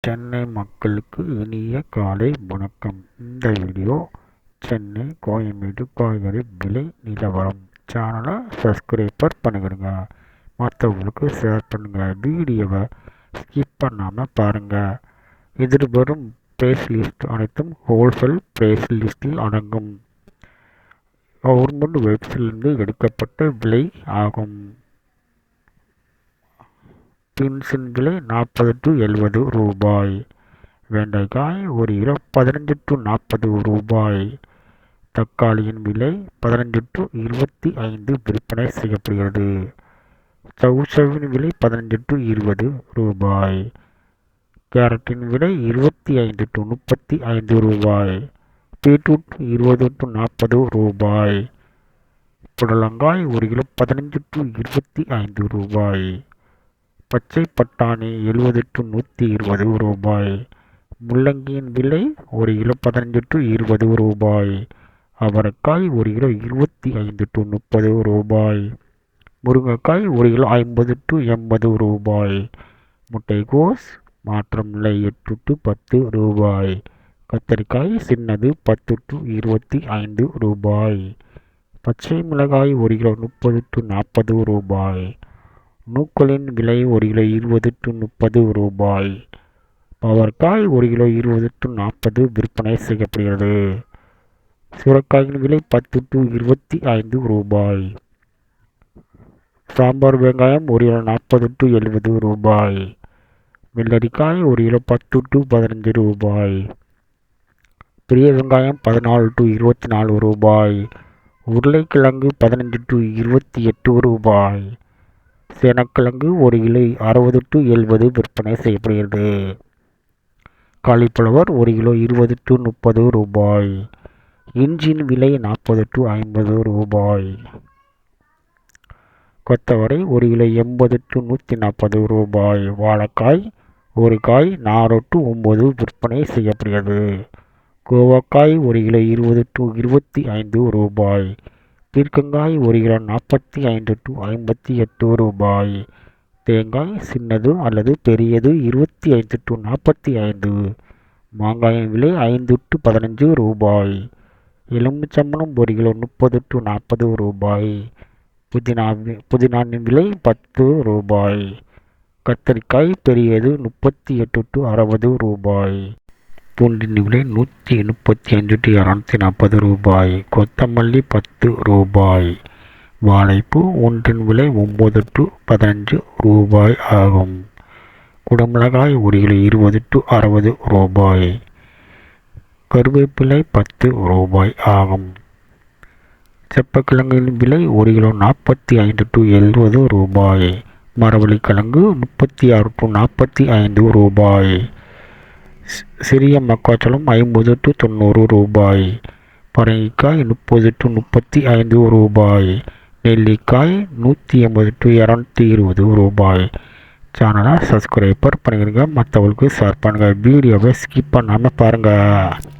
சென்னை மக்களுக்கு இனிய காலை வணக்கம். இந்த வீடியோ சென்னை கோயம்பேடு காய்கறி விலை நிலவரம். சேனலை சப்ஸ்கிரைபர் பண்ணுங்க, மற்றவங்களுக்கு ஷேர் பண்ணுங்க. வீடியோவை ஸ்கிப் பண்ணாமல் பாருங்கள். எதிர்வரும் பிரைஸ் லிஸ்ட் அனைத்தும் ஹோல்சேல் பிரைஸ் லிஸ்டில் அடங்கும். கவர்மெண்ட் வெப்சைட்டிலிருந்து எடுக்கப்பட்ட விலை ஆகும். பீன்ஸின் விலை 40 to 70 ரூபாய். வெண்டைக்காய் ஒரு கிலோ 15 to 40 ரூபாய். தக்காளியின் விலை 15 to 25 விற்பனை செய்யப்படுகிறது. சவுசவின் விலை 15 to 20 ரூபாய். கேரட்டின் விலை 25 to 35 ரூபாய். பீட்ரூட் 20 to 40 ரூபாய். புடலங்காய் ஒரு கிலோ 15 to 25 ரூபாய். பச்சை பட்டாணி 70 to 120 ரூபாய். முள்ளங்கியின் விலை ஒரு கிலோ 15 to 20 ரூபாய். அவரைக்காய் ஒரு கிலோ 25 to 30 ரூபாய். முருங்கைக்காய் ஒரு கிலோ 50 to 80 ரூபாய். முட்டைகோஸ் மாற்றமில்லை 8 to 10 ரூபாய். கத்தரிக்காய் சின்னது 10 to 25 ரூபாய். பச்சை மிளகாய் ஒரு கிலோ 30 to 40 ரூபாய். நூக்களின் விலை ஒரு கிலோ 20 to 30 ரூபாய். பாவற்காய் ஒரு கிலோ 20 to 40 விற்பனை செய்யப்படுகிறது. சுரைக்காயின் விலை 10 to 25 ரூபாய். சாம்பார் வெங்காயம் ஒரு கிலோ 40 to 70 ரூபாய். வெள்ளரிக்காய் ஒரு கிலோ 10 to 15 ரூபாய். பெரிய வெங்காயம் 14 to 24 ரூபாய். உருளைக்கிழங்கு 15 to 28 ரூபாய். சேனக்கிழங்கு ஒரு கிலோ 60 to 70 விற்பனை செய்யப்படுகிறது. காலிஃப்ளவர் ஒரு கிலோ 20 to 30 ரூபாய். இஞ்சின் விலை 40 to 50 ரூபாய். கொத்தவரை ஒரு கிலோ 80 to 140 ரூபாய். வாழைக்காய் ஒரு காய் 4 to 9 விற்பனை செய்யப்படுகிறது. கோவக்காய் ஒரு கிலோ 20 to 25 ரூபாய். பீர்க்கங்காய் ஒரு கிலோ 45 to 58 ரூபாய். தேங்காய் சின்னது அல்லது பெரியது 25 to 45. மாங்காயின் விலை 5 to 15 ரூபாய். எலுமிச்சம்பழம் ஒரு கிலோ 30 to 40 ரூபாய். புதினாவின் விலை 10 ரூபாய். கத்தரிக்காய் பெரியது 38 to 60 ரூபாய். பூண்டின் விலை 135 to 240 ரூபாய். கொத்தமல்லி 10 ரூபாய். வாழைப்பூ ஒன்றின் விலை 9 to 15 ரூபாய் ஆகும். குடமிளகாய் ஒரு கிலோ 20 to 60 ரூபாய். கருவேப்பிலை 10 ரூபாய் ஆகும். செப்பக்கிழங்கின் விலை ஒரு கிலோ 45 to 70 ரூபாய். மரவள்ளிக்கிழங்கு 36 to 45 ரூபாய். சிறிய மக்காச்சோளம் 50 to 90 ரூபாய். பரங்கிக்காய் 30 to 35 ரூபாய். நெல்லிக்காய் 180 to 220 ரூபாய். சேனலை சப்ஸ்கிரைபர் பண்ணிடுங்க, மற்றவங்களுக்கு ஷேர் பண்ணுங்கள். வீடியோவை ஸ்கிப் பண்ணாமல் பாருங்கள்.